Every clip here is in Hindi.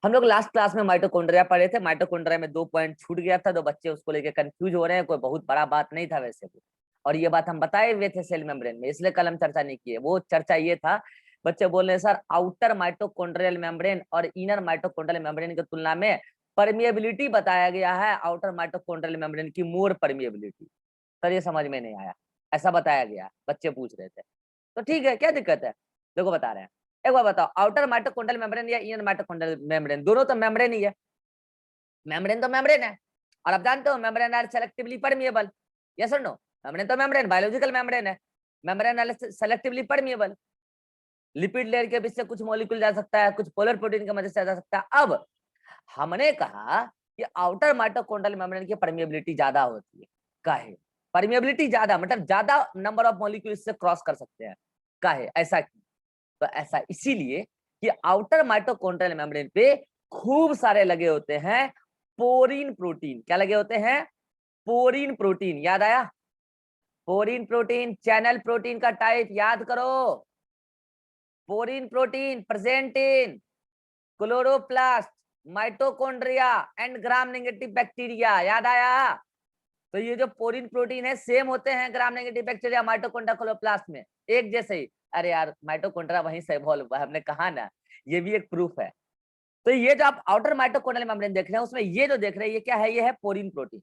हम लोग लास्ट क्लास में माइटोकॉन्ड्रिया पढ़े थे। माइटोकॉन्ड्रिया में 2 पॉइंट छूट गया था, तो बच्चे उसको लेके कंफ्यूज हो रहे हैं। कोई बहुत बड़ा बात नहीं था वैसे भी, और ये बात हम बताए हुए थे सेल मेम्ब्रेन में, इसलिए कल हम चर्चा नहीं किए। वो चर्चा ये था, बच्चे बोल रहे हैं सर आउटर माइटोकॉन्ड्रियल मेम्ब्रेन और इनर माइटोकॉन्ड्रियल मेम्ब्रेन की तुलना में परमिएबिलिटी बताया गया है, आउटर माइटोकॉन्ड्रियल मेम्ब्रेन की मोर परमिएबिलिटी। सर ये समझ में नहीं आया, ऐसा बताया गया, बच्चे पूछ रहे थे। तो ठीक है, क्या दिक्कत है, देखो बता रहे हैं। एक बार बताओ, आउटर माइटोकॉन्ड्रियल मेम्ब्रेन या इनर माइटोकॉन्ड्रियल मेम्ब्रेन, दोनों तो मेम्ब्रेन ही है। मेम्ब्रेन तो मेम्ब्रेन है, और आप जानते हो membrane are selectively permeable. Yes और नो? मेम्ब्रेन तो मेम्ब्रेन, बायोलॉजिकल मेम्ब्रेन है, membrane are selectively permeable. Lipid layer के बीच से कुछ मॉलिक्यूल जा सकता है, कुछ पोलर प्रोटीन की मदद से जा सकता है। अब हमने कहा कि आउटर माइटोकॉन्ड्रियल मेम्ब्रेन की परमिएबिलिटी ज्यादा होती है। काहे? परमिएबिलिटी ज्यादा मतलब ज्यादा नंबर ऑफ मॉलिक्यूल इससे क्रॉस कर सकते हैं। काहे ऐसा क्यों? तो ऐसा इसीलिए कि आउटर माइटोकॉन्ड्रियल मेम्ब्रेन पे खूब सारे लगे होते हैं पोरीन प्रोटीन। क्या लगे होते हैं? Porin protein. याद आया? पोरीन प्रोटीन, चैनल प्रोटीन का टाइप याद करो। Porin protein present in chloroplast, mitochondria and gram negative bacteria. याद आया? तो ये जो पोरीन प्रोटीन है सेम होते हैं ग्राम नेगेटिव बैक्टीरिया, माइटोकॉन्ड्रिया, क्लोरोप्लास्ट में एक जैसे ही। अरे यार माइटोकॉन्ड्रिया वहीं से इवॉल्व हुआ है, हमने कहा ना, ये भी एक प्रूफ है। तो ये जो आप आउटर माइटोकॉन्ड्रियल मेम्ब्रेन देख रहे हैं उसमें ये जो देख रहे हैं ये क्या है? ये है पोरीन प्रोटीन।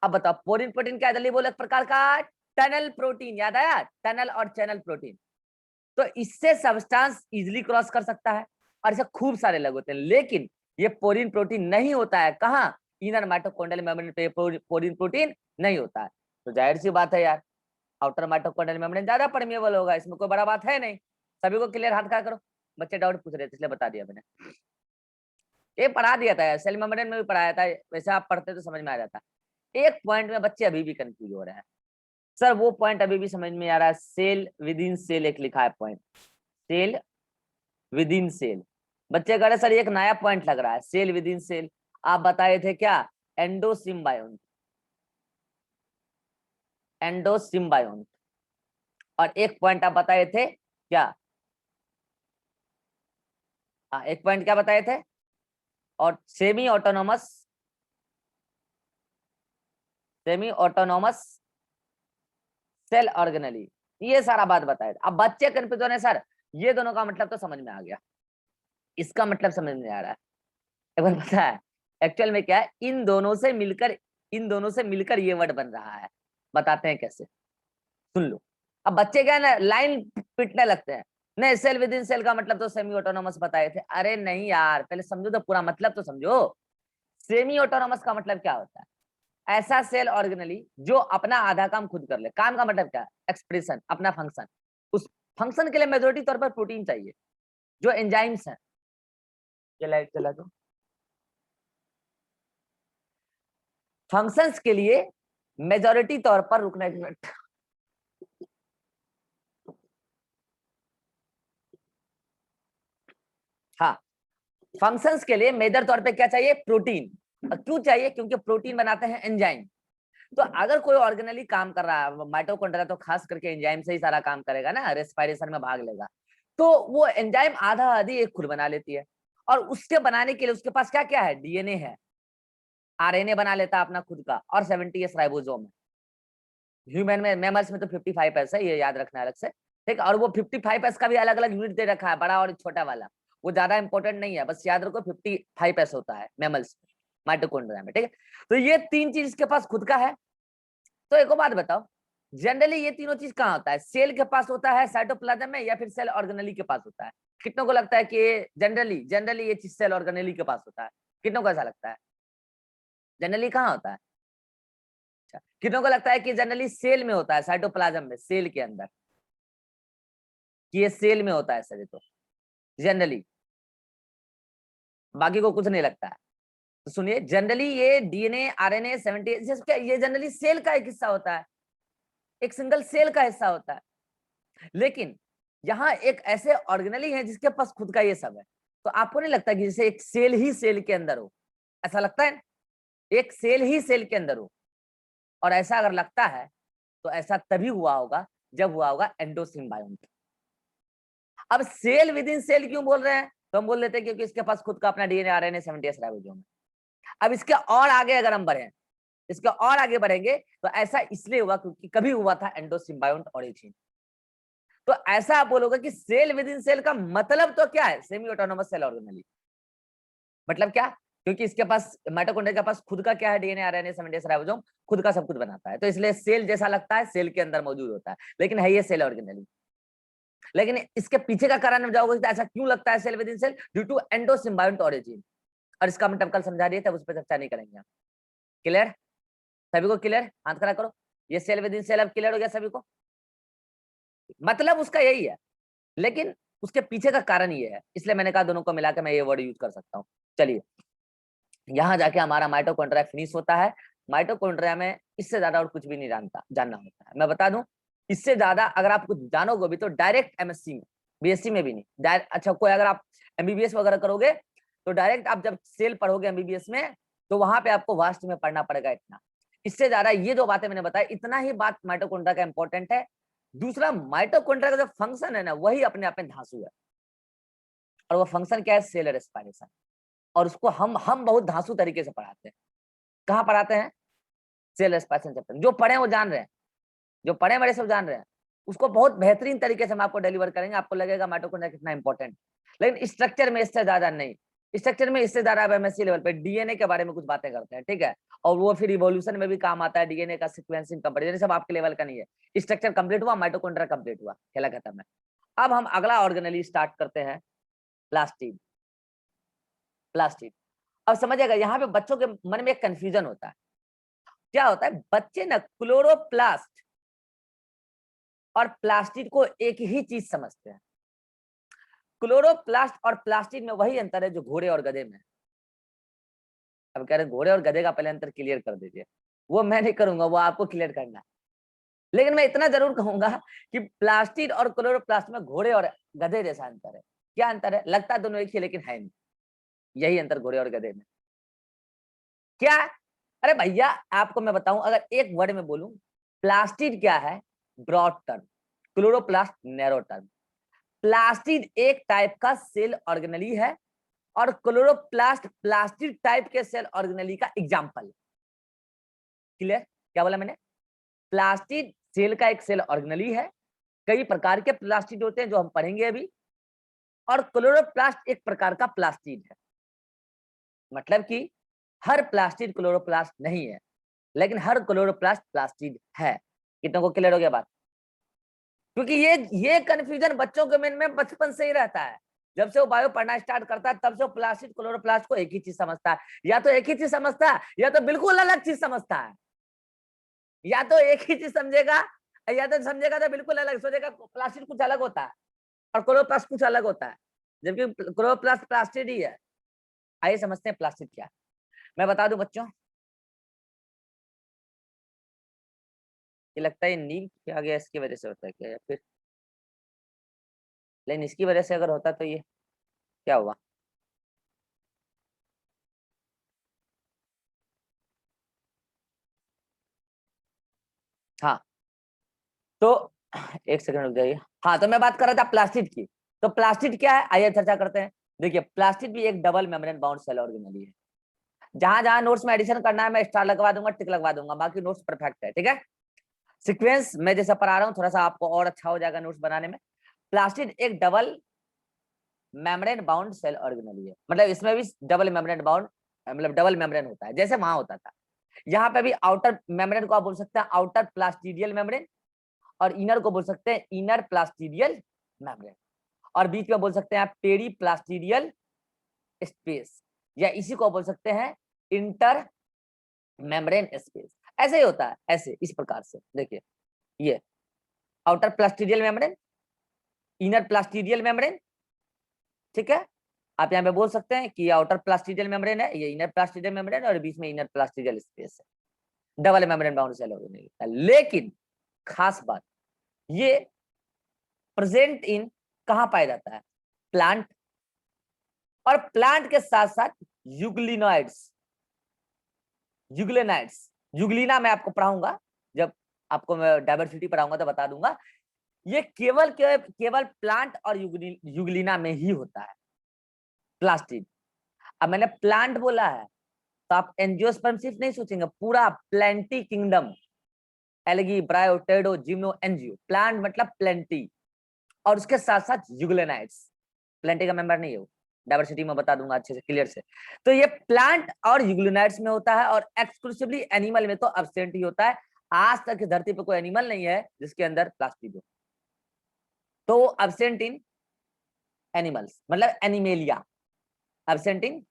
अब बताओ पोरीन प्रोटीन क्या है? जल्दी बोलो। एक प्रकार का टनल प्रोटीन। याद आया? टनल और चैनल प्रोटीन। तो इससे सब्सटेंस इजिली क्रॉस कर सकता है, और इसे खूब सारे लगे होते हैं। लेकिन ये पोरीन प्रोटीन नहीं होता है कहाँ? इनर माइटोकॉन्ड्रियल मेम्ब्रेन पे पोरीन प्रोटीन नहीं होता है। तो जाहिर सी बात है यार, आउटर माइटोकॉन्ड्रियल मेम्ब्रेन ज्यादा परमिएबल होगा, इसमें कोई बड़ा बात है नहीं। सभी को क्लियर? हाथ खड़ा करो। बच्चे डाउट पूछ रहे थे इसलिए बता दिया मैंने। ये पढ़ा दिया था, सेल मेम्ब्रेन में भी पढ़ाया था, वैसे आप पढ़ते तो समझ में आ जाता। एक पॉइंट में बच्चे अभी भी कंफ्यूज हो रहे हैं। सर वो पॉइंट अभी भी समझ में आ रहा है, सेल विद इन सेल एक लिखा है point, cell within cell. बच्चे कह रहे सर एक नया पॉइंट लग रहा है, सेल विद इन सेल। आप बताए थे क्या? एंडोसिम्बायोन, एंडोसिम्बायोन। और एक पॉइंट आप बताए थे क्या? एक पॉइंट क्या बताए थे? और semi autonomous, semi autonomous cell organelle, ये सारा बात बताया था। अब बच्चे कंफ्यूज हो रहे हैं सर ये दोनों का मतलब तो समझ में आ गया, इसका मतलब समझ में आ रहा है। एक बार पता है एक्चुअल में क्या है? इन दोनों से मिलकर, इन दोनों से मिलकर ये वर्ड बन रहा है। बताते हैं कैसे, सुन लो। अब बच्चे क्या है ना, लाइन पिटने लगते हैं। नहीं सेल विद इन सेल का मतलब तो सेमी ऑटोनोमस बताए थे। अरे नहीं यार, पहले समझो तो, पूरा मतलब तो समझो। सेमी ऑटोनोमस का मतलब क्या होता है? ऐसा सेल ऑर्गेनली जो अपना आधा काम खुद कर ले। काम का मतलब क्या है? एक्सप्रेशन, अपना फंक्शन। उस फंक्शन के लिए मेजोरिटी तौर पर प्रोटीन चाहिए, जो एंजाइम्स हैं। ये लाइट चला दो। फंक्शंस के लिए मेजोरिटी तौर पर, रुकना एक मिनट। हाँ, फंक्शंस के लिए मेजर तौर पे क्या चाहिए? प्रोटीन। क्यों चाहिए? क्योंकि प्रोटीन बनाते हैं एंजाइम। तो अगर कोई ऑर्गेनली काम कर रहा है, माइटोकॉन्ड्रिया तो खास करके एंजाइम से ही सारा काम करेगा ना, रेस्पिरेशन में भाग लेगा। तो वो एंजाइम आधा आधी एक खुद बना लेती है, और उसके बनाने के लिए उसके पास क्या क्या है? डीएनए है, आरएनए बना लेता है अपना खुद का, और 70s राइबोसोम है। ह्यूमन में, मैमल्स में तो 55s है, ये याद रखना अलग से। ठीक है, और वो 55s का भी अलग अलग यूनिट दे रखा है, बड़ा और छोटा वाला। वो ज्यादा इंपॉर्टेंट नहीं है, बस याद रखो 55s होता है मैमल्स में, माइटोकॉन्ड्रिया में। ठीक है, तो ये तीन चीज इसके पास खुद का है। तो एक और बात बताओ, जनरली ये तीनों चीज कहाँ होता है? सेल के पास होता है, साइटोप्लाज्म में, या फिर सेल ऑर्गेनेली के पास होता है? कितनों को लगता है कि जनरली, जनरली ये चीज सेल ऑर्गेनेली के पास होता है? कितनों को ऐसा लगता है? जनरली कहाँ होता है? अच्छा, कितनों को लगता है कि जनरली सेल में होता है, साइटोप्लाज्म में, सेल के अंदर, कि ये सेल में होता है सर? तो जनरली बाकी को कुछ नहीं लगता है। तो सुनिए, जनरली ये डीएनए, आरएनए, 70, ये जनरली सेल का एक हिस्सा होता है, एक सिंगल सेल का हिस्सा होता है। लेकिन यहाँ एक ऐसे ऑर्गेनली है जिसके पास खुद का ये सब है। तो आपको नहीं लगता कि जैसे एक सेल ही सेल के अंदर हो? ऐसा लगता है? एक सेल ही सेल के अंदर हो। और ऐसा अगर लगता है तो ऐसा तभी हुआ होगा जब हुआ होगा एंडोसिम्बायोन। अब सेल विद इन सेल क्यों बोल रहे हैं? तो हम बोल देते हैं क्योंकि इसके पास खुद का अपना डीएनए आरएनए 70s राइबोसोम है। अब इसके और आगे अगर हम बढ़े, इसके और आगे बढ़ेंगे तो ऐसा इसलिए हुआ क्योंकि कभी हुआ था एंडोसिम्बायोट ऑरिजिन। तो ऐसा आप बोलोगे कि सेल विद इन सेल का मतलब तो क्या है, सेमी ऑटोनोमस सेल ऑर्गेनेली। मतलब क्या, क्योंकि इसके पास माइटोकॉन्ड्रिया के पास खुद का क्या है, डीएनए आरएनए 70s राइबोसोम खुद का सब कुछ बनाता है, तो इसलिए सेल जैसा लगता है, सेल के अंदर मौजूद होता है, लेकिन है ये सेल ऑर्गेनेली। लेकिन इसके पीछे का कारण हम जाओगे ऐसा क्यों लगता है cell within cell, due to endosymbiont origin. और इसका मतलब कल समझा दिए, तब उस पर चर्चा नहीं करेंगे। क्लियर, सभी को क्लियर, हाथ खड़ा करो। ये सेल विद इन सेल अब क्लियर हो गया सभी को, मतलब उसका यही है, लेकिन उसके पीछे का कारण ये है, इसलिए मैंने कहा दोनों को मिला के मैं ये वर्ड यूज कर सकता हूँ। चलिए, यहाँ जाके हमारा माइटोकॉन्ड्रिया फिनिश होता है। माइटोकॉन्ड्रिया में इससे ज्यादा और कुछ भी नहीं जानना होता है। मैं बता दूं, इससे ज्यादा अगर आप कुछ जानोगे भी तो डायरेक्ट एमएससी में, बीएससी में भी नहीं, डायरेक्ट। अच्छा, कोई अगर आप एमबीबीएस वगैरह करोगे तो डायरेक्ट आप जब सेल पढ़ोगे एमबीबीएस में, तो वहां पे आपको वास्ट में पढ़ना पड़ेगा इतना। इससे ज्यादा ये जो बातें मैंने बताई, इतना ही बात माइटोकॉन्ड्रिया का इंपॉर्टेंट है। दूसरा, माइटोकॉन्ड्रिया का जो फंक्शन है ना, वही अपने आप में धांसू है, और वो फंक्शन क्या है, सेल रेस्पिरेशन। और उसको हम बहुत धांसू तरीके से पढ़ाते हैं। कहाँ पढ़ाते हैं, सेल रेस्पिरेशन चैप्टर। जो पढ़े वो जान रहे हैं, जो पढ़े बड़े सब जान रहे हैं, उसको बहुत बेहतरीन तरीके से हम आपको डिलीवर करेंगे। आपको लगेगा माइटोकॉन्ड्रिया कितना इंपॉर्टेंट, लेकिन स्ट्रक्चर में इससे ज्यादा नहीं। स्ट्रक्चर में इससे ज्यादा आप एमएससी लेवल पे डीएनए के बारे में कुछ बातें करते हैं, ठीक है, और वो फिर इवोल्यूशन में भी काम आता है, डीएनए का सीक्वेंसिंग कंप्लीट, सब आपके लेवल का नहीं है। स्ट्रक्चर कंप्लीट हुआ, माइटोकॉन्ड्रिया कंप्लीट हुआ, खेला खत्म है। अब हम अगला ऑर्गेनेली स्टार्ट करते हैं, प्लास्टिड। प्लास्टिड, अब समझिएगा, यहाँ पे बच्चों के मन में एक कंफ्यूजन होता है। क्या होता है, बच्चे ना क्लोरोप्लास्ट और प्लास्टिड को एक ही चीज समझते हैं। क्लोरोप्लास्ट और प्लास्टिड में वही अंतर है जो घोड़े और गधे में। अब कह रहे घोड़े और गधे का पहले अंतर क्लियर कर दीजिए, वो मैं नहीं करूंगा, वो आपको क्लियर करना है। लेकिन मैं इतना जरूर कहूंगा कि प्लास्टिड और क्लोरोप्लास्ट में घोड़े और गधे जैसा अंतर है। क्या अंतर है, लगता है दोनों एक ही लेकिन है नहीं, यही अंतर घोड़े और गधे में। क्या, अरे भैया आपको मैं बताऊं, अगर एक वर्ड में बोलूं, प्लास्टिड क्या है, broad term, chloroplast narrow term. Plastid एक टाइप का सेल ऑर्गेनेली है, और क्लोरोप्लास्ट प्लास्टिड टाइप के सेल ऑर्गेनेली का एग्जांपल है। क्लियर, क्या बोला मैंने, प्लास्टिड सेल का एक सेल ऑर्गेनेली है, कई प्रकार के प्लास्टिड होते हैं जो हम पढ़ेंगे अभी, और क्लोरोप्लास्ट एक प्रकार का प्लास्टिड है। मतलब कि हर प्लास्टिड क्लोरोप्लास्ट नहीं है, लेकिन हर क्लोरोप्लास्ट प्लास्टिड है। कितनों को क्लियर हो गया बात, क्योंकि ये कंफ्यूजन बच्चों के मन में बचपन से ही रहता है। जब से वो बायो पढ़ना स्टार्ट करता है, तब से वो प्लास्टिड क्लोरोप्लास्ट को एक ही चीज समझता है, या तो एक ही चीज समझता है, या तो बिल्कुल अलग चीज समझता है। या तो एक ही चीज समझेगा, या तो समझेगा तो बिल्कुल अलग, सोचेगा प्लास्टिड कुछ अलग होता है और क्लोरोप्लास्ट कुछ अलग होता है, जबकि क्लोरोप्लास्ट प्लास्टिड ही है। आइए समझते हैं प्लास्टिड क्या है। मैं बता दूं बच्चों, ये लगता है नीम क्या गया इसकी वजह से होता है क्या, या फिर, लेकिन इसकी वजह से अगर होता तो ये क्या हुआ, हाँ तो एक सेकंड रुक जाइए। हाँ, तो मैं बात कर रहा था प्लास्टिड की। तो प्लास्टिड क्या है, आइए चर्चा करते हैं। देखिए, प्लास्टिड भी एक double membrane bound cell organelle है। जहां जहां नोट्स में एडिशन करना है मैं स्टार लगवा दूंगा, टिक लगवा दूंगा, बाकी नोट्स परफेक्ट है, ठीक है। सीक्वेंस मैं जैसा पढ़ा रहा हूँ, थोड़ा सा आपको और अच्छा हो जाएगा नोट्स बनाने में। प्लास्टिड एक double membrane bound cell organelle है, मतलब इसमें भी डबल मेम्ब्रेन बाउंड, मतलब डबल मेम्ब्रेन होता है जैसे वहां होता था। यहाँ पे भी आउटर मेम्ब्रेन को आप बोल सकते हैं आउटर प्लास्टिडियल मेम्ब्रेन, और इनर को बोल सकते हैं इनर प्लास्टिडियल मेम्ब्रेन, और बीच में बोल सकते हैं आप पेरी प्लास्टिडियल स्पेस, या इसी को बोल सकते हैं इंटर मेम्ब्रेन स्पेस। ऐसे ही होता है, ऐसे इस प्रकार से देखिए, ये outer plastidial membrane, inner plastidial membrane, ठीक है। आप यहाँ पे बोल सकते हैं कि ये आउटर प्लास्टिडियल मेम्ब्रेन है, ये इनर प्लास्टिडियल मेम्ब्रेन है, और बीच में इनर प्लास्टिडियल स्पेस है। Double membrane bound cell organelle. लेकिन खास बात, ये प्रेजेंट इन कहाँ पाया जाता है, प्लांट, और प्लांट के साथ साथ यूग्लिनॉइड्स, यूग्लिनाइड्स, यूग्लिना मैं आपको पढ़ाऊंगा, जब आपको मैं डाइवर्सिटी पढ़ाऊंगा तो बता दूंगा। ये केवल केवल प्लांट और यूग्लिना में ही होता है। प्लास्टिड। अब मैंने प्लांट बोला है तो आप एंजियोस्पर्म सिर्फ नहीं सोचेंगे, पूरा plenty kingdom, algae, ब्रायो, टेडो, gymno, angio. Plant मतलब प्लेंटी, और उसके साथ साथ यूग्लेनाइट्स। प्लेंटी का मेंबर नहीं है वो, डाइवर्सिटी में बता दूंगा अच्छे से क्लियर से। तो ये प्लांट और यूग्लेनाइट्स में होता है, और एक्सक्लूसिवली एनिमल में तो एब्सेंट ही होता है। आज तक धरती पे कोई एनिमल नहीं है जिसके अंदर प्लास्टिड हो, तो एब्सेंट इन एनिमल्स मतलब एनिमेलिया, एब्सेंट इन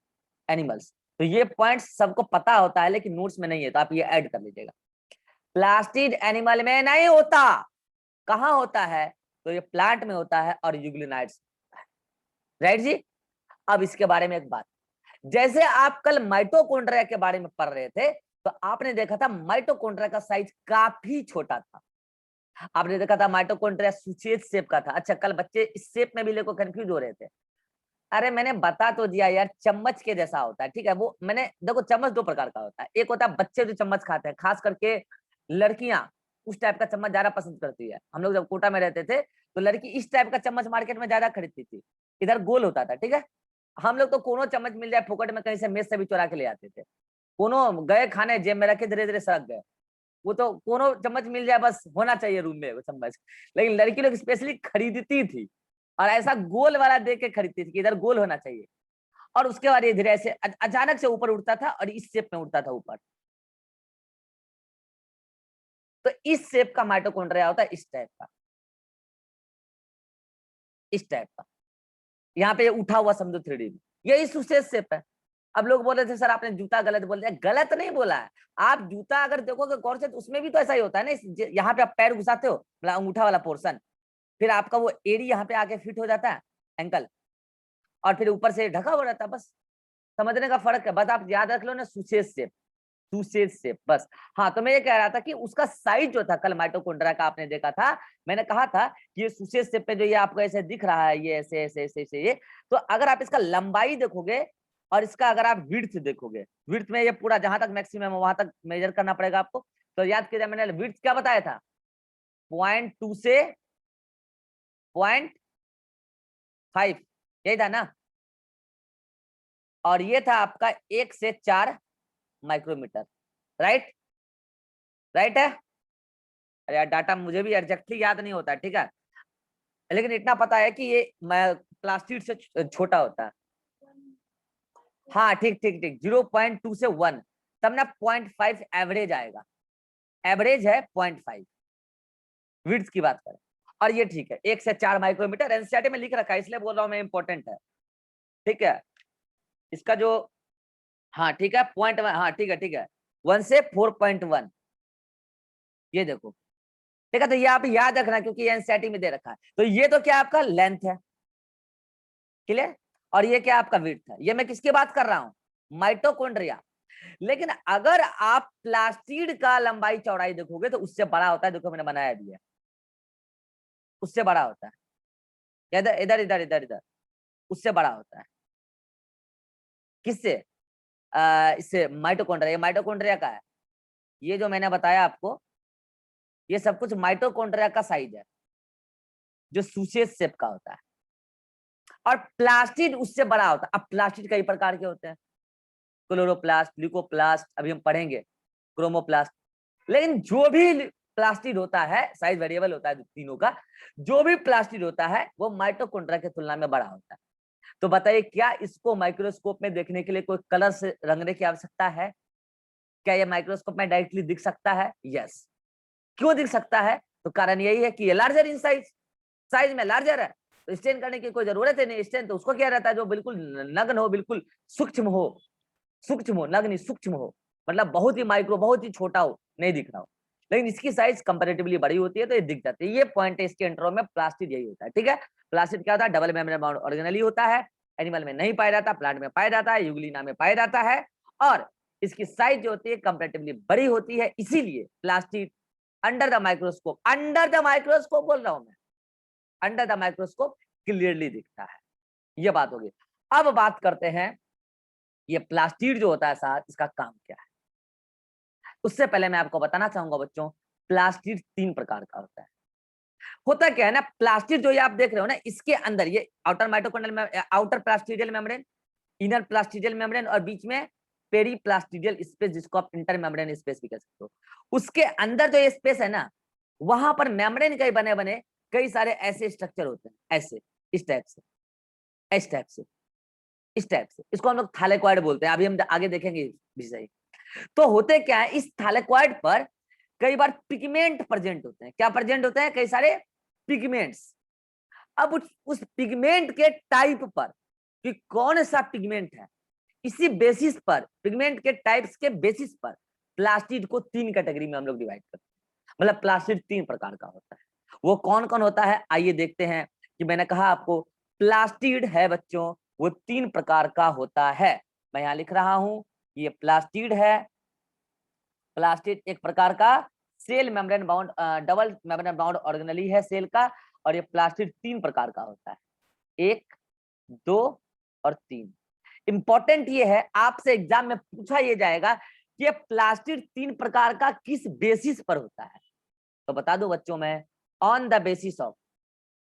एनिमल्स। तो ये पॉइंट सबको पता होता है लेकिन नोट्स में नहीं है, तो आप ये ऐड कर लीजिएगा। प्लास्टिड एनिमल में नहीं होता, कहां होता है? तो ये प्लांट में होता है और यूग्लिनाइट्स, राइट जी। अब इसके बारे में एक बात, जैसे आप कल माइटोकॉन्ड्रिया के बारे में पढ़ रहे थे तो आपने देखा था माइटोकॉन्ड्रिया का साइज काफी छोटा था। आपने देखा था माइटोकॉन्ड्रिया सुचेत शेप का था। अच्छा, कल बच्चे इस शेप में भी लेको कंफ्यूज हो रहे थे। अरे मैंने बता तो दिया यार, चम्मच के जैसा होता है, ठीक है। वो मैंने देखो, चम्मच दो प्रकार का होता है। एक होता है बच्चे जो चम्मच खाते हैं, खास करके लड़कियां उस टाइप का चम्मच ज्यादा पसंद करती है। हम लोग जब कोटा में रहते थे तो लड़की इस टाइप का चम्मच मार्केट में ज्यादा खरीदती थी, इधर गोल होता था, ठीक है। हम लोग तो कोनो चम्मच मिल जाए फोकट में, कहीं से मेज से भी चुरा के ले आते थे। कोनो गए खाने, जेब में रखे, धीरे धीरे सड़क गए। वो तो कोनो चम्मच मिल जाए, बस होना चाहिए रूम में वो चम्मच। लेकिन लड़की लोग स्पेशली खरीदती थी, और ऐसा गोल वाला देख के खरीदती थी कि इधर गोल होना चाहिए। और उसके बाद ये धीरे ऐसे अचानक से ऊपर उठता था और इस शेप में उठता था ऊपर। तो इस शेप का माइटोकॉन्ड्रिया होता है, इस टाइप का, इस टाइप का। यहाँ पे उठा हुआ समझो 3D में, ये इस शेप है। अब लोग बोल रहे थे सर आपने जूता गलत बोल दिया। गलत नहीं बोला है। आप जूता अगर देखोगे गौर से तो उसमें भी तो ऐसा ही होता है ना। यहाँ पे आप पैर घुसाते हो, मतलब अंगूठा वाला पोर्शन, फिर आपका वो एड़ी यहाँ पे आके फिट हो जाता है, एंकल, और फिर ऊपर से ढका हुआ रहता है। बस समझने का फर्क है। बस आप याद रख लो ना, सुशेष शेप, सुशेष शेप, बस। हाँ, तो मैं ये कह रहा था कि उसका साइज जो था कल माइटोकॉन्ड्रिया का आपने देखा था, मैंने कहा था कि ये सुशेष शेप पे जो ये आपको ऐसे दिख रहा है, ये ऐसे ऐसे ऐसे ऐसे ये, तो अगर आप इसका लंबाई देखोगे और इसका अगर आप विड्थ देखोगे, विड्थ में ये पूरा जहां तक मैक्सिमम है वहां तक मेजर करना पड़ेगा आपको। तो याद कीजिए, मैंने विड्थ क्या बताया था, 0.2 से 0.5, यही था ना। और ये था आपका 1 से 4 माइक्रोमीटर, राइट, राइट है। अरे यार, डाटा मुझे भी एग्जैक्टली याद नहीं होता, ठीक है, लेकिन इतना पता है कि ये प्लास्टिड से छोटा होता है। हाँ, ठीक ठीक ठीक, 0.2 से 1, तब ना 0.5 एवरेज आएगा। एवरेज है 0.5 विड्थ की बात करें। और ये ठीक है, 1 से 4 माइक्रोमीटर एनसीईआरटी में लिख रखा है, इसलिए बोल रहा हूँ मैं, इंपॉर्टेंट है, ठीक है। इसका जो, हाँ ठीक है, 0.1, हाँ ठीक है ठीक है, 1 से 4.1, ये देखो, ठीक है। तो ये आप याद रखना क्योंकि एनसीईआरटी में दे रखा है। तो ये तो क्या आपका लेंथ है, क्लियर। और ये क्या आपका विड्थ है। ये मैं किसकी बात कर रहा हूँ, माइटोकॉन्ड्रिया। लेकिन अगर आप प्लास्टिड का लंबाई चौड़ाई देखोगे तो उससे बड़ा होता है। देखो मैंने बनाया दिया, उससे बड़ा होता है। इधर इधर इधर इधर इधर, उससे बड़ा होता है। किससे? इससे माइटोकॉन्ड्रिया। ये माइटोकॉन्ड्रिया का है, ये जो मैंने बताया आपको, ये सब कुछ माइटोकॉन्ड्रिया का साइज है जो सुशेष शेप का होता है। और प्लास्टिड उससे बड़ा होता है। अब प्लास्टिड कई प्रकार के होते हैं, क्लोरोप्लास्ट, ल्यूकोप्लास्ट, अभी हम पढ़ेंगे, क्रोमोप्लास्ट। लेकिन जो भी प्लास्टिड होता है, साइज वेरिएबल होता है तीनों का, जो भी प्लास्टिड होता है वो माइटोकॉन्ड्रिया की तुलना में बड़ा होता है। तो बताइए, क्या इसको माइक्रोस्कोप में देखने के लिए कोई कलर से रंगने की आवश्यकता है? क्या ये माइक्रोस्कोप में डायरेक्टली दिख सकता है? यस। क्यों दिख सकता है? तो कारण यही है कि ये लार्जर इन साइज, साइज में लार्जर है, तो स्टेन करने की कोई जरूरत है नहीं। स्टेन तो उसको क्या रहता है जो बिल्कुल नग्न हो, बिल्कुल सूक्ष्म हो, सूक्ष्म हो, नग्न सूक्ष्म हो, मतलब बहुत ही माइक्रो, बहुत ही छोटा हो, नहीं दिख रहा हो। लेकिन इसकी साइज कंपैरेटिवली बड़ी होती है तो ये दिख जाती है। ये पॉइंट है इसके इंट्रो में, प्लास्टिड यही होता है, ठीक है। प्लास्टिड क्या होता है, डबल मेम्ब्रेन बाउंड ऑर्गेनेली होता है, एनिमल में नहीं पाया जाता, प्लांट में पाया जाता है, यूग्लिना में पाया जाता है। और इसकी साइज जो होती है कंपैरेटिवली बड़ी होती है, इसीलिए plastid under the microscope, under the microscope बोल रहा हूं मैं, अंडर द माइक्रोस्कोप क्लियरली दिखता है। ये बात होगी। अब बात करते हैं ये प्लास्टिड जो होता है साहब, इसका काम क्या है। उससे पहले मैं आपको बताना चाहूंगा बच्चों, प्लास्टिड 3 प्रकार का होता है। होता क्या है ना, प्लास्टिड जो ये आप देख रहे हो ना, इसके अंदर ये आउटर माइटोकॉन्ड्रियल में, outer plastidial membrane, inner plastidial membrane और बीच में पेरीप्लास्टिडियल स्पेस, जिसको आप इंटर मेम्ब्रेन स्पेस भी कह सकते हो। उसके अंदर जो स्पेस है ना, वहां पर मेम्ब्रेन के बने बने कई सारे ऐसे स्ट्रक्चर होते हैं, ऐसे, इस टाइप से, इस टाइप से, इस टाइप से। इसको हम लोग थैलेक्वाइड बोलते हैं, अभी हम आगे देखेंगे विषय। तो होते क्या है, इस थैलेक्वाइड पर कई बार पिगमेंट प्रेजेंट होते हैं। क्या प्रेजेंट होते हैं? कई सारे पिगमेंट्स। अब उस पिगमेंट के टाइप पर कि कौन सा पिगमेंट है, इसी बेसिस पर, पिगमेंट के टाइप्स के बेसिस पर प्लास्टिड को 3 कैटेगरी में हम लोग डिवाइड करते हैं। मतलब प्लास्टिड 3 प्रकार का होता है। वो कौन कौन होता है, आइए देखते हैं। कि मैंने कहा आपको प्लास्टिड है बच्चों, वो 3 प्रकार का होता है। मैं यहाँ लिख रहा हूं, ये प्लास्टिड है। प्लास्टिड एक प्रकार का cell membrane bound, double membrane bound organelle है सेल का। और ये प्लास्टिड 3 प्रकार का होता है, 1, 2 और 3। इंपॉर्टेंट ये है, आपसे एग्जाम में पूछा ये जाएगा कि ये प्लास्टिड 3 प्रकार का किस बेसिस पर होता है। तो बता दो बच्चों, मैं ऑन द बेसिस ऑफ,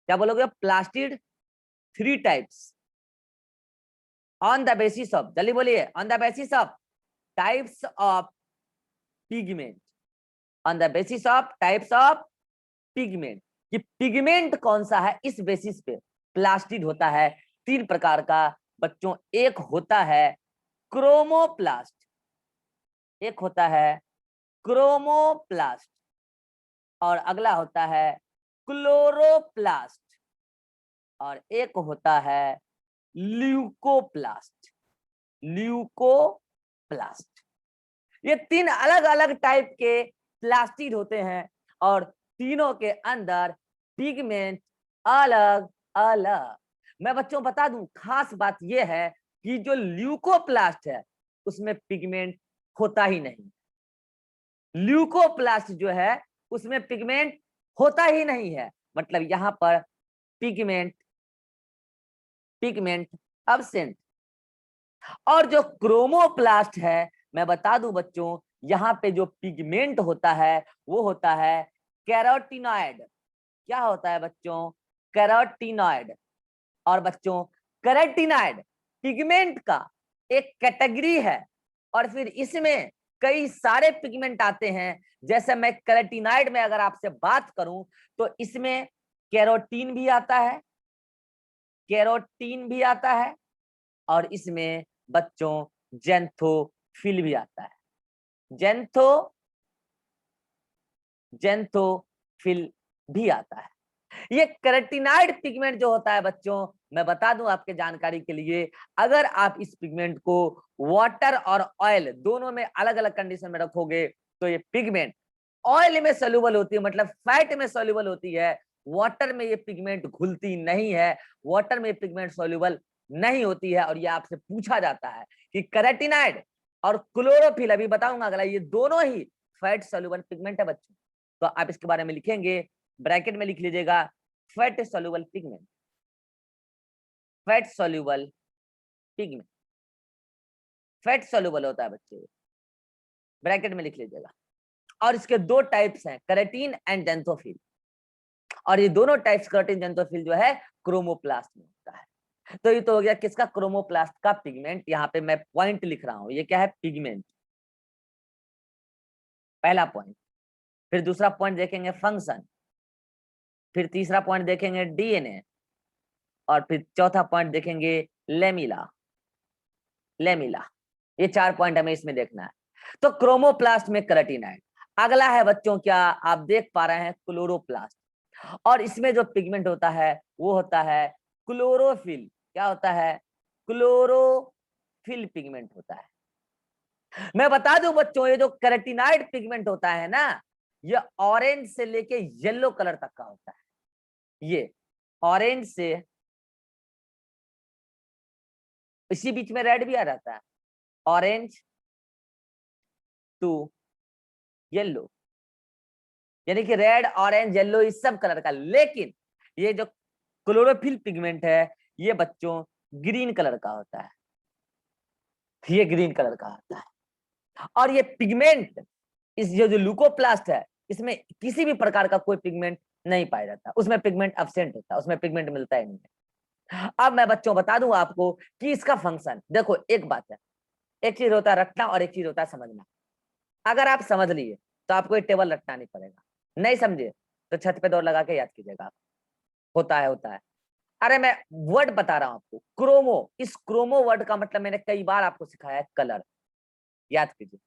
क्या बोलोगे? Plastid 3 types on the basis of, जल्दी बोलिए, on the basis of types of pigment, on the basis of types of pigment. कि पिगमेंट कौन सा है, इस बेसिस पे प्लास्टिड होता है 3 प्रकार का बच्चों। एक होता है क्रोमोप्लास्ट, एक होता है क्रोमोप्लास्ट, और अगला होता है क्लोरोप्लास्ट, और एक होता है ल्यूकोप्लास्ट, ल्यूकोप्लास्ट। ये 3 अलग अलग टाइप के प्लास्टिड होते हैं, और तीनों के अंदर पिगमेंट अलग अलग। मैं बच्चों बता दूं, खास बात यह है कि जो ल्यूकोप्लास्ट है उसमें पिगमेंट होता ही नहीं। ल्यूकोप्लास्ट जो है उसमें पिगमेंट होता ही नहीं है, मतलब यहां पर पिगमेंट, पिगमेंट अब्सेंट। और जो क्रोमोप्लास्ट है, मैं बता दूं बच्चों, यहाँ पे जो पिगमेंट होता है वो होता है कैरोटिनॉइड। क्या होता है बच्चों? कैरोटिनॉइड। और बच्चों, कैरोटिनॉइड पिगमेंट का एक कैटेगरी है, और फिर इसमें कई सारे पिगमेंट आते हैं। जैसे मैं कैरोटिनॉइड में अगर आपसे बात करूं तो इसमें कैरोटीन भी आता है, कैरोटीन भी आता है, और इसमें बच्चों जेंथोफिल भी आता है, जेंथोफिल भी आता है। ये कैरोटिनॉइड पिगमेंट जो होता है बच्चों, मैं बता दूं आपके जानकारी के लिए, अगर आप इस पिगमेंट को वाटर और ऑयल दोनों में अलग अलग कंडीशन में रखोगे तो ये पिगमेंट ऑयल में सोल्यूबल होती है, मतलब फैट में सोल्यूबल होती है। वाटर में ये पिगमेंट घुलती नहीं है, वाटर में पिगमेंट सोल्यूबल नहीं होती है। और ये आपसे पूछा जाता है कि कैरोटिनॉइड और क्लोरोफिल, अभी बताऊंगा अगला, ये दोनों ही फैट सोल्यूबल पिगमेंट है बच्चों। तो आप इसके बारे में लिखेंगे, ब्रैकेट में लिख लीजिएगा fat soluble pigment, fat soluble pigment, fat soluble होता है बच्चे, ब्रैकेट में लिख लीजिएगा। और इसके 2 टाइप्स हैं, कैरोटीन एंड जेंथोफिल। और ये दोनों टाइप्स कैरोटीन जेंथोफिल जो है क्रोमोप्लास्ट में होता है। तो ये तो हो गया किसका? क्रोमोप्लास्ट का पिगमेंट। यहाँ पे मैं पॉइंट लिख रहा हूं, ये क्या है? पिगमेंट, पहला पॉइंट। फिर दूसरा पॉइंट देखेंगे फंक्शन, फिर तीसरा पॉइंट देखेंगे डीएनए, और फिर चौथा पॉइंट देखेंगे लेमिला, लेमिला। ये 4 पॉइंट हमें इसमें देखना है। तो क्रोमोप्लास्ट में कैरोटिनॉइड। अगला है बच्चों, क्या आप देख पा रहे हैं? क्लोरोप्लास्ट। और इसमें जो पिगमेंट होता है वो होता है क्लोरोफिल। क्या होता है? क्लोरोफिल पिगमेंट होता है। मैं बता दूं बच्चों, ये जो कैरोटिनॉइड पिगमेंट होता है ना, ये ऑरेंज से लेके येलो कलर तक का होता है। ये ऑरेंज से, इसी बीच में रेड भी आ जाता है, ऑरेंज टू येलो, यानी कि रेड, ऑरेंज, येलो, इस सब कलर का। लेकिन ये जो क्लोरोफिल पिगमेंट है ये बच्चों ग्रीन कलर का होता है, ये ग्रीन कलर का होता है। और ये पिगमेंट, इस जो ल्यूकोप्लास्ट है, इसमें किसी भी प्रकार का कोई पिगमेंट नहीं पाया जाता, उसमें पिगमेंट एब्सेंट होता है, उसमें पिगमेंट मिलता ही नहीं है। अब मैं बच्चों बता दूं आपको कि इसका फंक्शन देखो, एक बात है, एक चीज होता है रटना और एक चीज होता है समझना। अगर आप समझ लिए तो आपको ये टेबल रटना नहीं पड़ेगा, नहीं समझे तो छत पे दौड़ लगा के याद कीजिएगा। होता है, होता है। अरे मैं वर्ड बता रहा हूं आपको, क्रोमो, इस क्रोमो वर्ड का मतलब मैंने कई बार आपको सिखाया है, कलर। याद कीजिए,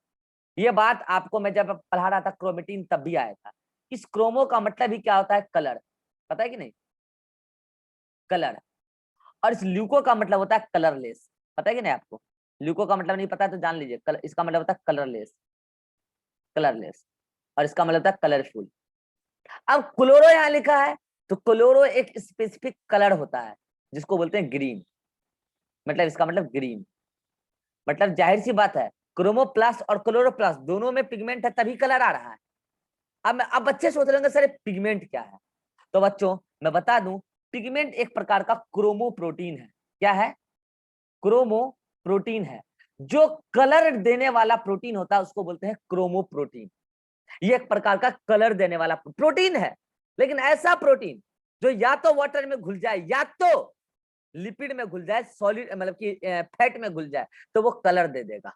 ये बात आपको मैं जब पढ़ा रहा था क्रोमेटिन तब भी आया था। इस क्रोमो का मतलब ही क्या होता है, कलर। पता है कि नहीं, कलर। और इस ल्यूको का मतलब होता है कलरलेस। पता है कि नहीं आपको, ल्यूको का मतलब नहीं पता है तो जान लीजिए, इसका मतलब होता है कलरलेस, कलरलेस। और इसका मतलब होता है कलरफुल। अब क्लोरो यहाँ लिखा है, तो क्लोरो एक स्पेसिफिक कलर होता है जिसको बोलते हैं ग्रीन, मतलब इसका मतलब ग्रीन। मतलब जाहिर सी बात है, क्रोमोप्लास्ट और क्लोरोप्लास्ट दोनों में पिगमेंट है तभी कलर आ रहा है। अब बच्चे सोच रहे होंगे सर पिगमेंट क्या है, तो बच्चों मैं बता दूं, पिगमेंट एक प्रकार का क्रोमो प्रोटीन है। क्या है, क्रोमो प्रोटीन है। जो कलर देने वाला प्रोटीन होता है उसको बोलते हैं क्रोमो प्रोटीन। ये एक प्रकार का कलर देने वाला प्रोटीन है, लेकिन ऐसा प्रोटीन जो या तो वाटर में घुल जाए या तो लिपिड में घुल जाए, सॉलिड मतलब कि फैट में घुल जाए, तो वो कलर दे देगा।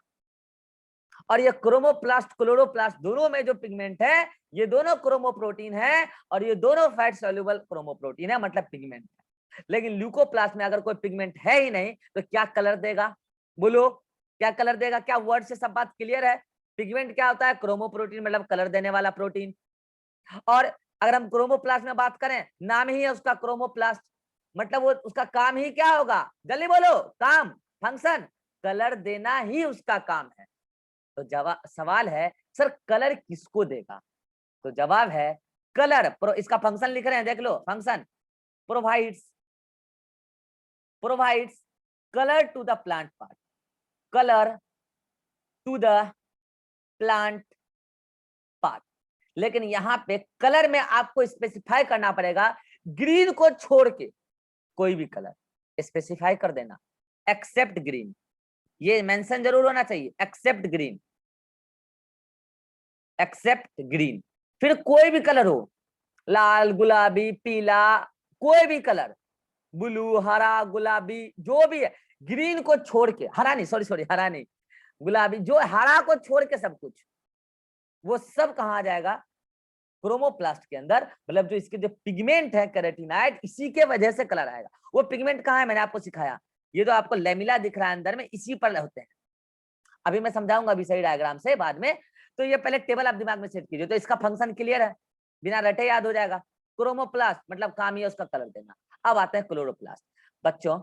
और ये क्रोमोप्लास्ट क्लोरोप्लास्ट दोनों में जो पिगमेंट है, ये दोनों क्रोमोप्रोटीन है और ये दोनों फैट सॉल्युबल क्रोमोप्रोटीन है, मतलब पिगमेंट है। लेकिन ल्यूकोप्लास्ट में अगर कोई पिगमेंट है ही नहीं तो क्या कलर देगा, बोलो क्या कलर देगा? क्या वर्ड से सब बात क्लियर है? पिगमेंट क्या होता है, क्रोमोप्रोटीन मतलब कलर देने वाला प्रोटीन। और अगर हम क्रोमोप्लास्ट में बात करें, नाम ही है उसका क्रोमोप्लास्ट, मतलब वो उसका काम ही क्या होगा, जल्दी बोलो, काम, फंक्शन, कलर देना ही उसका काम है। तो जवाब, सवाल है सर कलर किसको देगा, तो जवाब है कलर, इसका फंक्शन लिख रहे हैं, देख लो function, provides, provides colour to the plant part, colour to the plant part. लेकिन यहाँ पे कलर में आपको स्पेसिफाई करना पड़ेगा, ग्रीन को छोड़ के कोई भी कलर स्पेसिफाई कर देना, एक्सेप्ट ग्रीन, ये मेंशन जरूर होना चाहिए, एक्सेप्ट ग्रीन, एक्सेप्ट ग्रीन। फिर कोई भी कलर हो, लाल गुलाबी पीला, कोई भी कलर, ब्लू हरा गुलाबी जो भी है, ग्रीन को छोड़ के, हरा नहीं, सॉरी सॉरी हरा नहीं, गुलाबी, जो हरा को छोड़ के सब कुछ, वो सब कहाँ आ जाएगा, क्रोमोप्लास्ट के अंदर। मतलब जो इसके जो पिगमेंट है कैरोटीनॉइड, इसी के वजह से कलर आएगा। वो पिगमेंट कहाँ है, मैंने आपको सिखाया, ये तो आपको लेमिला दिख रहा है अंदर में, इसी पर होते हैं। अभी मैं समझाऊंगा अभी सही डायग्राम से बाद में। तो ये पहले टेबल आप दिमाग में सेट कीजिए, तो इसका फंक्शन क्लियर है, बिना रटे याद हो जाएगा। क्रोमोप्लास्ट मतलब काम ही है उसका कलर देना। अब आते हैं क्लोरोप्लास्ट। बच्चों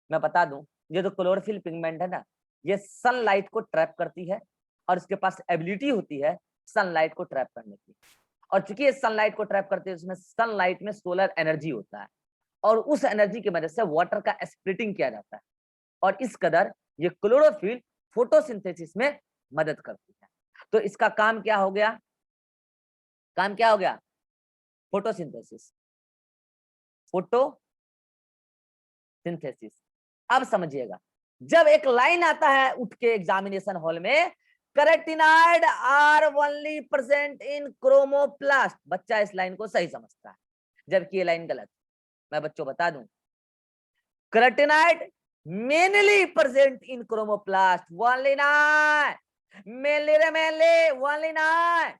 मैं बता दूं, ये जो क्लोरोफिल पिगमेंट है ना, ये सनलाइट को ट्रैप करती है और इसके पास एबिलिटी होती है सनलाइट को ट्रैप करने की। और चूंकि ये सनलाइट को ट्रैप करते हैं, उसमें सनलाइट में सोलर एनर्जी होता है और उस एनर्जी की मदद से वाटर का स्प्लिटिंग किया जाता है। और इस कदर ये क्लोरोफिल फोटोसिंथेसिस में मदद करती है। तो इसका काम क्या हो गया, काम क्या हो गया, फोटोसिंथेसिस, फोटोसिंथेसिस। अब समझिएगा, जब एक लाइन आता है उठ के एग्जामिनेशन हॉल में, carotenoid are only present in chromoplast, बच्चा इस लाइन को सही समझता है, जबकि ये लाइन गलत। मैं बच्चों बता दूं, carotenoid mainly present in chromoplast, only nine, mainly रे मेनली ओनली नाइन।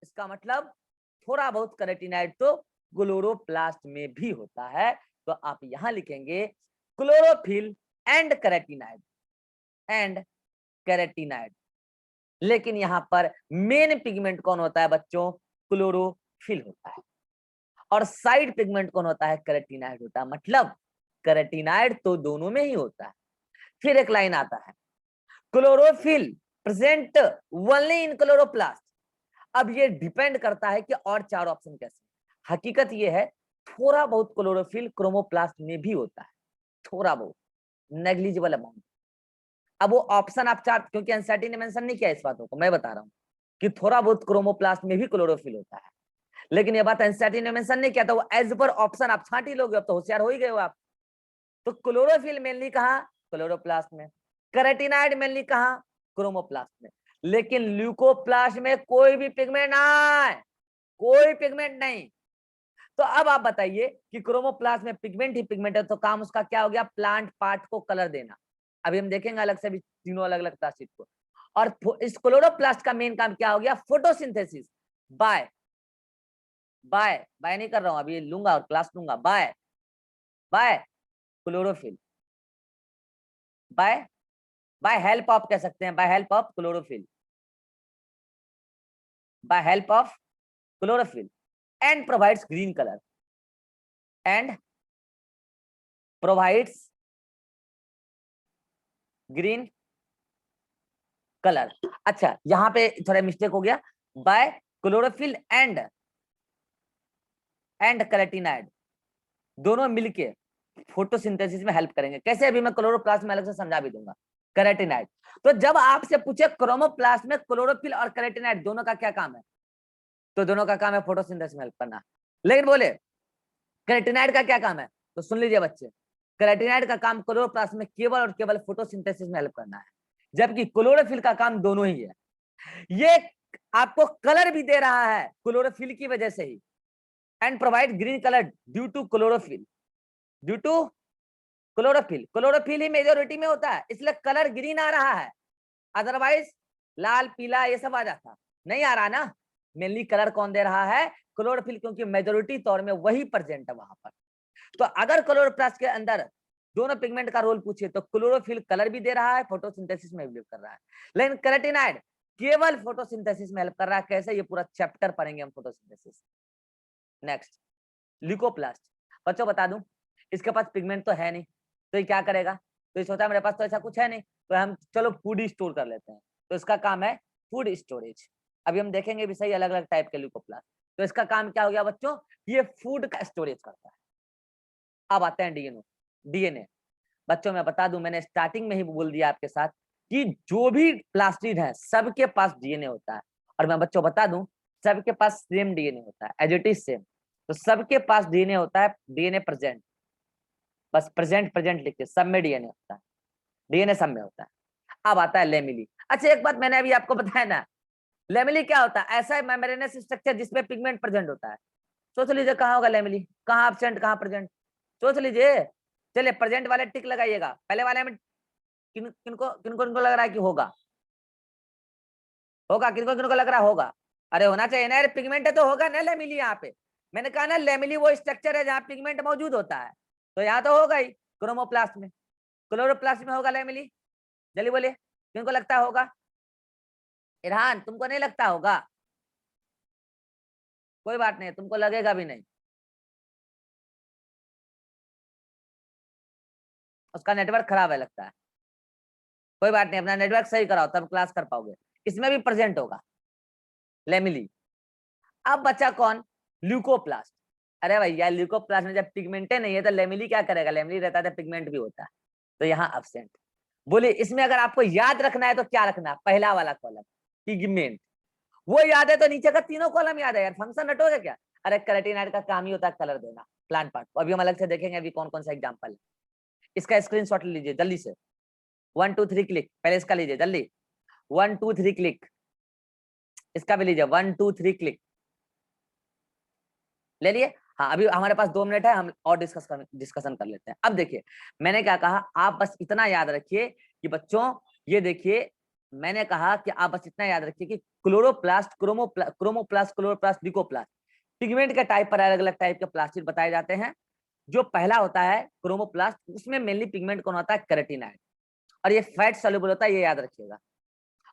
इसका मतलब थोड़ा बहुत कैरोटीनॉइड तो क्लोरोप्लास्ट में भी होता है। तो आप यहां लिखेंगे chlorophyll and carotenoid, and carotenoid. लेकिन यहां पर मेन पिगमेंट कौन होता है बच्चों, क्लोरोफिल होता है, और साइड पिगमेंट कौन होता है, कैरोटीनॉइड होता है। मतलब कैरोटीनॉइड तो दोनों में ही होता है। फिर एक लाइन आता है, chlorophyll present only in chloroplast. अब ये डिपेंड करता है कि और चार ऑप्शन कैसे। हकीकत ये है थोड़ा बहुत क्लोरोफिल क्रोमोप्लास्ट में भी होता है, थोड़ा बहुत, नेग्लिजिबल अमाउंट। अब वो ऑप्शन आप चार, क्योंकि एनसीईआरटी ने मेंशन नहीं किया इस बातों को, मैं बता रहा हूँ कि थोड़ा बहुत क्रोमोप्लास्ट में भी क्लोरोफिल होता है, लेकिन ये बात एनसीईआरटी ने मेंशन नहीं किया, तो वो एज पर ऑप्शन आप छांट ही लोगे, अब तो होशियार हो ही गए हो आप। तो क्लोरोफिल मेनली कहाँ, क्लोरोप्लास्ट में, कैरोटीनॉइड मेनली कहाँ, क्रोमोप्लास्ट में। लेकिन ल्यूकोप्लास्ट में कोई भी पिगमेंट ना, कोई पिगमेंट नहीं। तो अब आप बताइए कि क्रोमोप्लास्ट में पिगमेंट ही पिगमेंट है, तो काम उसका क्या हो गया, प्लांट पार्ट को कलर देना। अभी हम देखेंगे अलग से भी तीनों अलग अलग प्लास्टिड को। और इस क्लोरोप्लास्ट का मेन काम क्या हो गया, फोटोसिंथेसिस बाय बाय बाय नहीं कर रहा हूं अभी, लूंगा और क्लास लूंगा, by by chlorophyll, by by help of कह सकते हैं, by help of chlorophyll, by help of chlorophyll and provides green colour and provides green colour. अच्छा यहां पे थोड़ा मिस्टेक हो गया, बाय क्लोरोफिल एंड कैरोटीनॉइड दोनों मिलके फोटोसिंथेसिस में हेल्प करेंगे। कैसे, अभी मैं क्लोरोप्लास्ट में अलग से समझा भी दूंगा। कैरोटीनॉइड, तो जब आपसे पूछे क्रोमोप्लास्ट में क्लोरोफिल और कैरोटीनॉइड दोनों का क्या काम है, तो दोनों का काम है फोटोसिंथेसिस में हेल्प करना। लेकिन बोले कैरोटीनॉइड का क्या काम है, तो सुन लीजिए बच्चे, कैरोटीनॉइड का काम क्लोरोप्लास्ट में केवल और केवल फोटोसिंथेसिस में हेल्प करना है, जबकि क्लोरोफिल का काम दोनों ही है। ये आपको कलर भी दे रहा है क्लोरोफिल की वजह से ही, and provide green colour due to chlorophyll, due to chlorophyll. Chlorophyll ही मेजोरिटी में होता है, इसलिए कलर ग्रीन आ रहा है, अदरवाइज लाल पीला ये सब आ जाता, नहीं आ रहा ना। मेनली कलर कौन दे रहा है, क्लोरोफिल, क्योंकि मेजोरिटी तौर में वही प्रेजेंट है वहां पर। तो अगर क्लोरोप्लास्ट के अंदर दोनों पिगमेंट का रोल पूछे तो क्लोरोफिल कलर भी दे रहा है, फोटोसिंथेसिस में हेल्प कर रहा है, लेकिन कैरोटीनॉइड केवल फोटोसिंथेसिस में हेल्प कर रहा है। कैसे, ये पूरा चैप्टर पढ़ेंगे हम फोटोसिंथेसिस। Next leucoplast. बच्चों बता दूं, इसके पास पिगमेंट तो है नहीं, तो ये क्या करेगा, तो ये सोचा मेरे पास तो ऐसा कुछ है नहीं, तो हम चलो फूड ही स्टोर कर लेते हैं, तो इसका काम है फूड स्टोरेज। अभी हम देखेंगे भी सही अलग अलग टाइप के ल्यूकोप्लास्ट। तो इसका काम क्या हो गया बच्चों, ये फूड का स्टोरेज करता है। अब आते हैं डीएनए। डीएनए बच्चों मैं बता दूं, मैंने स्टार्टिंग में ही बोल दिया आपके साथ कि जो भी प्लास्टिड है सबके पास डीएनए होता है, और मैं बच्चों बता दूं सबके पास सेम डीएनए होता है, एज इट इज सेम। तो सबके पास डीएनए होता है, डीएनए प्रेजेंट, बस प्रेजेंट प्रेजेंट लिखते, सब में डीएनए होता है, डीएनए सब में होता है। अब आता है लेमिली। अच्छा एक बात मैंने अभी आपको बताया ना, लेमिली क्या होता है, ऐसा मेम्ब्रेनस स्ट्रक्चर जिसमें पिगमेंट प्रेजेंट होता है। सोच लीजिए कहाँ होगा लेमिली, कहाँ एब्सेंट कहाँ प्रेजेंट, सोच लीजिए। चलिए प्रेजेंट वाले टिक लगाइएगा, पहले वाले में किनको किनको किनको लग रहा है कि होगा, होगा किनको किनको लग रहा होगा, अरे होना चाहिए ना, पिगमेंट है तो होगा ना लेमिली। यहाँ पे मैंने कहा ना लेमिली वो स्ट्रक्चर है जहाँ पिगमेंट मौजूद होता है, तो यहाँ तो होगा ही क्रोमोप्लास्ट में, क्लोरोप्लास्ट में होगा लेमिली। जल्दी बोलिए किनको लगता होगा, इरहान तुमको नहीं लगता होगा, कोई बात नहीं, तुमको लगेगा भी नहीं, उसका नेटवर्क खराब है लगता है, कोई बात नहीं, अपना नेटवर्क सही कराओ तब क्लास कर पाओगे। इसमें भी प्रेजेंट होगा लेमिली। अब बचा कौन, ल्यूकोप्लास्ट। अरे भैया ल्यूकोप्लास्ट में जब पिगमेंटे नहीं है तो लेमिली क्या करेगा, लेमिली रहता है तो पिगमेंट भी होता है, तो यहाँ एब्सेंट। बोलिए इसमें अगर आपको याद रखना है तो क्या रखना, पहला वाला कॉलम पिगमेंट, वो याद है तो नीचे का तीनों कॉलम याद है यार, फंक्शन हटोगे क्या। अरे कैरोटीनॉइड का काम ही होता है कलर देना प्लांट पार्ट को, अभी हम अलग से देखेंगे अभी कौन कौन सा एग्जांपल है। इसका स्क्रीनशॉट लीजिए जल्दी से, 1 2 3 क्लिक, पहले इसका लीजिए जल्दी, 1 2 3 क्लिक, इसका भी लीजिए 1 2 3 क्लिक, ले लिए। हाँ अभी हमारे पास 2 मिनट है, हम और डिस्कशन कर लेते हैं। अब देखिए मैंने क्या कहा, आप बस इतना याद रखिए कि बच्चों ये देखिए, मैंने कहा कि आप बस इतना याद रखिए कि chloroplast, chromoplast, chloroplast, leucoplast, pigment के टाइप पर अलग अलग टाइप के प्लास्टिड बताए जाते हैं। जो पहला होता है क्रोमोप्लास्ट, उसमें मेनली पिगमेंट कौन होता है, कैरोटीनॉइड, और ये फैट सॉल्युबल होता है, ये याद रखिएगा।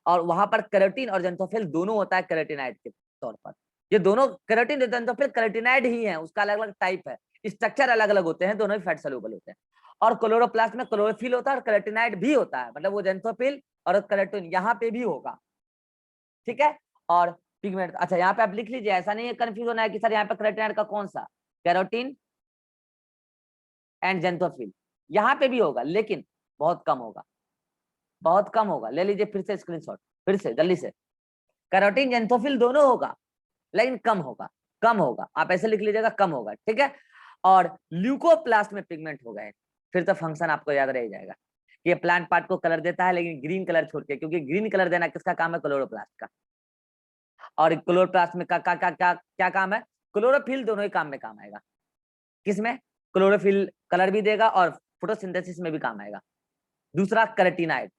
और वहां पर कैरोटीन और जेंथोफिल दोनों होता है कैरोटीनॉइड के तौर पर, ये दोनों कैरोटीन और जेंथोफिल कैरोटीनॉइड ही है, उसका अलग अलग टाइप है, स्ट्रक्चर अलग अलग होते हैं, दोनों ही फैट सॉल्युबल होते हैं। और क्लोरोप्लास्ट में क्लोरोफिल होता है और कैरोटीनॉइड भी होता है, मतलब वो जेंथोफिल और कैरोटीन यहाँ पे भी होगा, ठीक है। और पिगमेंट, अच्छा यहाँ पे आप लिख लीजिए, ऐसा नहीं है कंफ्यूज होना है कि सर यहाँ पे कैरोटीनॉइड का कौन सा, कैरोटीन एंड जेंथोफिल यहाँ पे भी होगा, लेकिन बहुत कम होगा, बहुत कम होगा। ले लीजिए फिर से स्क्रीनशॉट, फिर से जल्दी से, कैरोटीन जेंथोफिल दोनों होगा, लेकिन कम होगा, कम होगा, आप ऐसे लिख लीजिएगा कम होगा, ठीक है। और ल्यूकोप्लास्ट में पिगमेंट हो गए, फिर तो फंक्शन आपको याद रह जाएगा कि ये प्लांट पार्ट को कलर देता है, लेकिन ग्रीन कलर छोड़ के, क्योंकि ग्रीन कलर देना किसका काम है, क्लोरोप्लास्ट का। और क्लोरोप्लास्ट में क्या क्या काम है, क्लोरोफिल दोनों ही काम में काम आएगा। किसमें? क्लोरोफिल कलर भी देगा और फोटोसिंथेसिस में भी काम आएगा। दूसरा कैरोटीनॉइड,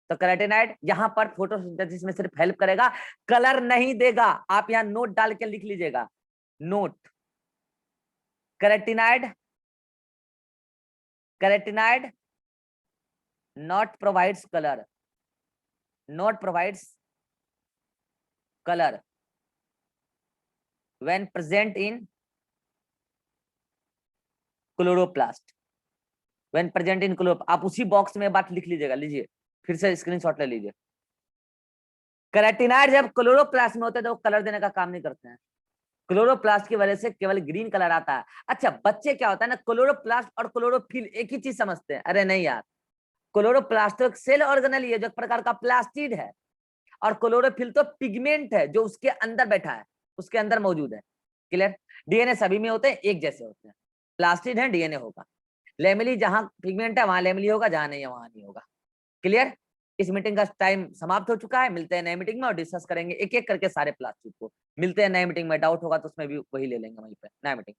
तो कैरोटीनॉइड यहाँ पर फोटोसिंथेसिस में सिर्फ हेल्प करेगा, कलर नहीं देगा। आप यहाँ नोट डाल के लिख लीजिएगा, note, carotenoid, carotenoid not provides color, not provides color when present in chloroplast, when present in आप उसी बॉक्स में बात लिख लीजिएगा, लीजिए फिर से स्क्रीनशॉट ले लीजिए। कैरोटीनॉइड जब क्लोरोप्लास्ट में होते हैं तो कलर देने का काम नहीं करते हैं, क्लोरोप्लास्ट की वजह से केवल ग्रीन कलर आता है। अच्छा बच्चे क्या होता है ना, क्लोरोप्लास्ट और क्लोरोफिल एक ही चीज समझते हैं, अरे नहीं यार, क्लोरोप्लास्ट तो एक सेल ऑर्गेनल है जो एक प्रकार का प्लास्टिड है, और क्लोरोफिल तो पिगमेंट है जो उसके अंदर बैठा है, उसके अंदर मौजूद है। क्लियर? डीएनए सभी में होते हैं, एक जैसे होते हैं, प्लास्टिड है डीएनए होगा, लेमिली जहां पिगमेंट है वहां लेमिली होगा, जहां नहीं है वहां नहीं होगा। क्लियर? इस मीटिंग का टाइम समाप्त हो चुका है, मिलते हैं नए मीटिंग में और डिस्कस करेंगे एक एक करके सारे प्लास्टिक को। मिलते हैं नए मीटिंग में, डाउट होगा तो उसमें भी वही ले लेंगे वहीं पे नया मीटिंग।